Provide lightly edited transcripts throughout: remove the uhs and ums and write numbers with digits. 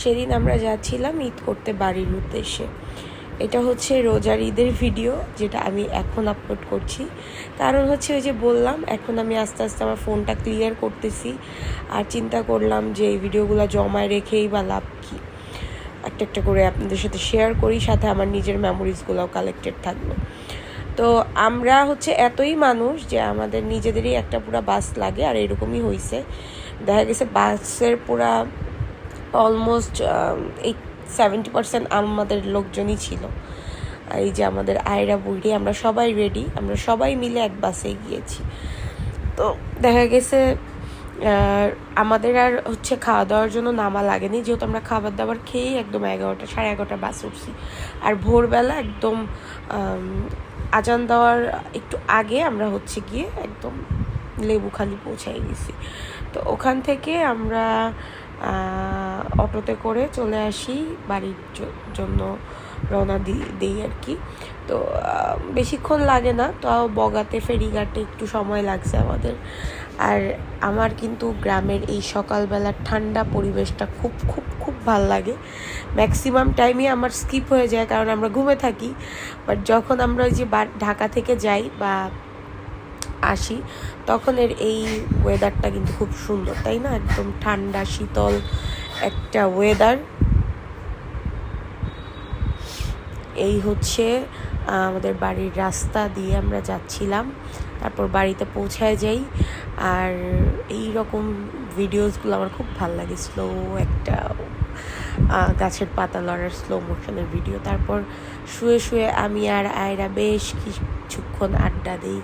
সেদিন আমরা যাচ্ছিলাম ঈদ করতে বাড়ির উদ্দেশ্যে। এটা হচ্ছে রোজার ঈদের ভিডিও, যেটা আমি এখন আপলোড করছি। কারণ হচ্ছে ওই যে বললাম, এখন আমি আস্তে আস্তে আমার ফোনটা ক্লিয়ার করতেছি, আর চিন্তা করলাম যে এই ভিডিওগুলো জমায় রেখেই বা লাভ কী, একটা একটা করে আপনাদের সাথে শেয়ার করি, সাথে আমার নিজের মেমোরিজগুলোও কালেক্টেড থাকবে। তো আমরা হচ্ছে এতই মানুষ যে আমাদের নিজেদেরই একটা পুরা বাস লাগে, আর এরকমই হয়েছে। দেখা গেছে বাসের পুরা অলমোস্ট 70% আমাদের লোকজনই ছিল। এই যে আমাদের আয়রা বুড়ি, আমরা সবাই রেডি, আমরা সবাই মিলে এক বাসে গিয়েছি। তো দেখা গেছে আমাদের আর হচ্ছে খাওয়া দাওয়ার জন্য নামা লাগেনি, যেহেতু আমরা খাবার দাবার খেয়েই একদম 11টা 11:30 বাস উঠছি। আর ভোরবেলা একদম আজান দেওয়ার একটু আগে আমরা হচ্ছে গিয়ে একদম লেবুখালি পৌঁছাই গেছি। তো ওখান থেকে আমরা অটোতে করে চলে আসি বাড়ির জন্য, রওনা দিই আর কি। তো বেশিক্ষণ লাগে না, তাও বগাতে ফেরিঘাটে একটু সময় লাগছে আমাদের। আর আমার কিন্তু গ্রামের এই সকালবেলার ঠান্ডা পরিবেশটা খুব খুব খুব ভাল লাগে। ম্যাক্সিমাম টাইমই আমার স্কিপ হয়ে যায়, কারণ আমরা ঘুমে থাকি। বাট যখন আমরা ওই যে ঢাকা থেকে যাই বা আসি, তখন এই ওয়েদারটা কিন্তু খুব সুন্দর, তাই না? একদম ঠান্ডা শীতল একটা ওয়েদার। এই হচ্ছে আমাদের বাড়ির রাস্তা দিয়ে আমরা যাচ্ছিলাম, তারপর বাড়িতে পৌঁছায় যাই। আর এই রকম ভিডিওসগুলো আমার খুব ভালো লাগে, স্লো একটা গাছের পাতা লড়ার স্লো মোশনের ভিডিও। তারপর শুয়ে শুয়ে আমি আর আয়রা বেশ কিছুক্ষণ আড্ডা দিই,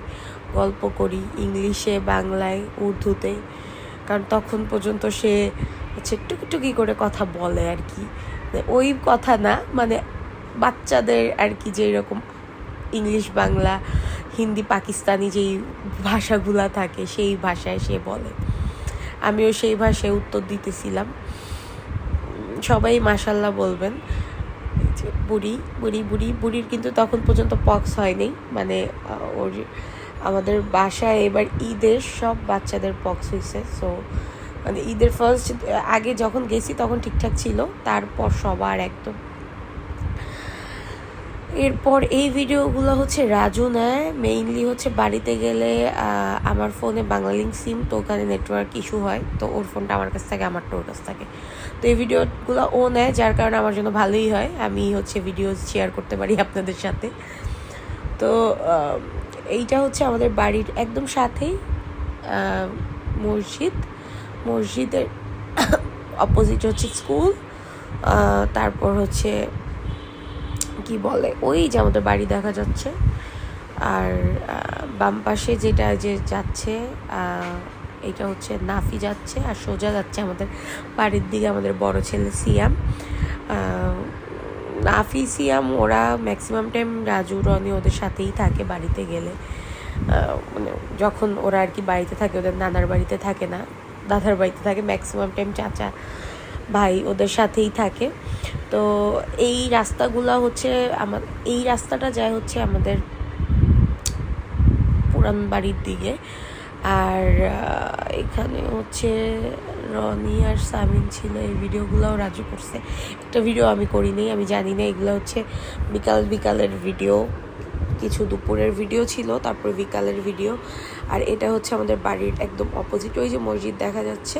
গল্প করি ইংলিশে, বাংলায়, উর্দুতে, কারণ তখন পর্যন্ত সে হচ্ছে টুকি করে কথা বলে আর কি। ওই কথা না, মানে বাচ্চাদের আর কি, যেই রকম ইংলিশ, বাংলা, হিন্দি, পাকিস্তানি যেই ভাষাগুলা থাকে, সেই ভাষায় সে বলে। আমিও সেই ভাষায় উত্তর দিতেছিলাম। সবাই মাশাল্লাহ বলবেন। বুড়ির কিন্তু তখন পর্যন্ত পক্স হয়নি, মানে ওর আমাদের বাসায় এবার ঈদের সব বাচ্চাদের পক্স হয়েছে। সো মানে ঈদের ফার্স্ট আগে যখন গেছি তখন ঠিকঠাক ছিল, তারপর সবার একদম। এরপর এই ভিডিওগুলো হচ্ছে রাজু নেয় মেইনলি। হচ্ছে বাড়িতে গেলে আমার ফোনে বাংলালিংক সিম, তো ওখানে নেটওয়ার্ক ইস্যু হয়, তো ওর ফোনটা আমার কাছ থাকে, আমারটা ওর কাছ থাকে। তো এই ভিডিওগুলো ও নেয়, যার কারণে আমার জন্য ভালোই হয়, আমি হচ্ছে ভিডিও শেয়ার করতে পারি আপনাদের সাথে। তো এইটা হচ্ছে আমাদের বাড়ির একদম সাথেই মসজিদের অপোজিট হচ্ছে স্কুল। তারপর হচ্ছে কি বলে, ওই যে আমাদের বাড়ি দেখা যাচ্ছে। আর বাম পাশে যেটা যে যাচ্ছে, এটা হচ্ছে নাফি যাচ্ছে, আর সোজা যাচ্ছে আমাদের বাড়ির দিকে আমাদের বড় ছেলে সিয়াম। নাফি, সিয়াম ওরা ম্যাক্সিমাম টাইম রাজু, রনি ওদের সাথেই থাকে বাড়িতে গেলে। মানে যখন ওরা আর কি বাড়িতে থাকে, ওদের নানার বাড়িতে থাকে না, দাদার বাড়িতে থাকে, ম্যাক্সিমাম টাইম চাচা ভাই ওদের সাথেই থাকে। তো এই রাস্তাগুলো হচ্ছে এই রাস্তাটা যায় হচ্ছে আমাদের পুরান বাড়ির দিকে। আর এখানে হচ্ছে রনি আর সামিন ছিল, এই ভিডিওগুলোও রাজু করছে। একটা ভিডিও আমি করিনি, আমি জানি না। এগুলো হচ্ছে বিকালের ভিডিও, কিছু দুপুরের ভিডিও ছিল, তারপর বিকালের ভিডিও। আর এটা হচ্ছে আমাদের বাড়ির একদম অপোজিট, ওই যে মসজিদ দেখা যাচ্ছে।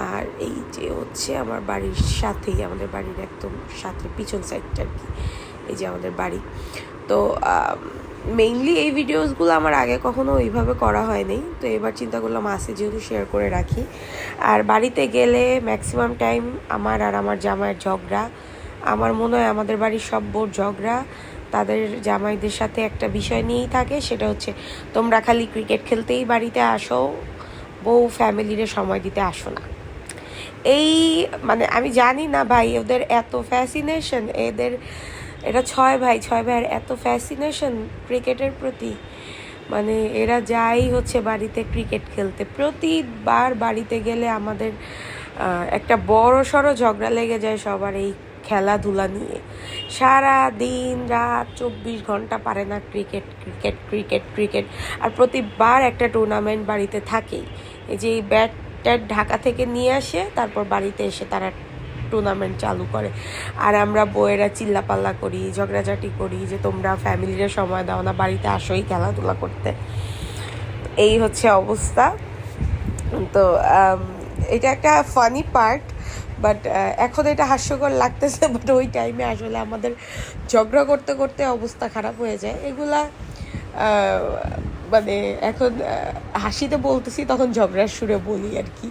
আর এই যে হচ্ছে আমার বাড়ির সাথেই, আমাদের বাড়ির একদম সাথে পিছন সাইডটা আর কি, এই যে আমাদের বাড়ি। তো মেইনলি এই ভিডিওসগুলো আমার আগে কখনো ওইভাবে করা হয়নি, তো এবার চিন্তা করলাম আসে যেহেতু শেয়ার করে রাখি। আর বাড়িতে গেলে ম্যাক্সিমাম টাইম আমার আর আমার জামাইয়ের ঝগড়া। আমার মনে হয় আমাদের বাড়ির সব বোর ঝগড়া তাদের জামাইদের সাথে একটা বিষয় নিয়েই থাকে, সেটা হচ্ছে তোমরা খালি ক্রিকেট খেলতেই বাড়িতে আসো, বউ ফ্যামিলিরে সময় দিতে আসো না। এই মানে আমি জানি না ভাই, ওদের এত ফ্যাসিনেশন, এরা 6 ভাইয়ের এত ফ্যাসিনেশন ক্রিকেটের প্রতি। মানে এরা যাই হচ্ছে বাড়িতে ক্রিকেট খেলতে, প্রতিবার বাড়িতে গেলে আমাদের একটা বড় সড়ো ঝগড়া লেগে যায় সবার এই খেলাধুলা নিয়ে। সারা দিন রাত 24 ঘন্টা পারে না ক্রিকেট ক্রিকেট ক্রিকেট ক্রিকেট। আর প্রতিবার একটা টুর্নামেন্ট বাড়িতে থাকেই। এই যে এই ব্যাট ঢাকা থেকে নিয়ে আসে, তারপর বাড়িতে এসে তারা টুর্নামেন্ট চালু করে, আর আমরা বউয়েরা চিল্লাপাল্লা করি, ঝগড়াঝাটি করি যে তোমরা ফ্যামিলিরে সময় দাও না, বাড়িতে আসোই খেলাধুলা করতে। এই হচ্ছে অবস্থা। তো এটা একটা ফানি পার্ট, বাট এখন এটা হাস্যকর লাগতেছে, বাট ওই টাইমে আসলে আমাদের ঝগড়া করতে করতে অবস্থা খারাপ হয়ে যায়। এগুলা মানে এখন হাসিতে বলতেছি, তখন ঝগড়ার সুরে বলি আর কি,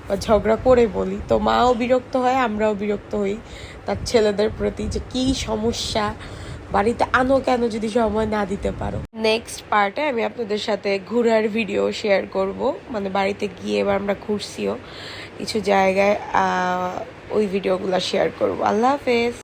বা ঝগড়া করে বলি। তো মাও বিরক্ত হয়, আমরাও বিরক্ত হই তার ছেলেদের প্রতি, যে কী সমস্যা, বাড়িতে আনো কেন যদি সময় না দিতে পারো। নেক্সট পার্টে আমি আপনাদের সাথে ঘোরার ভিডিও শেয়ার করব, মানে বাড়িতে গিয়ে এবার আমরা ঘুরছিও কিছু জায়গায়, ওই ভিডিওগুলো শেয়ার করব। আল্লাহ হাফেজ।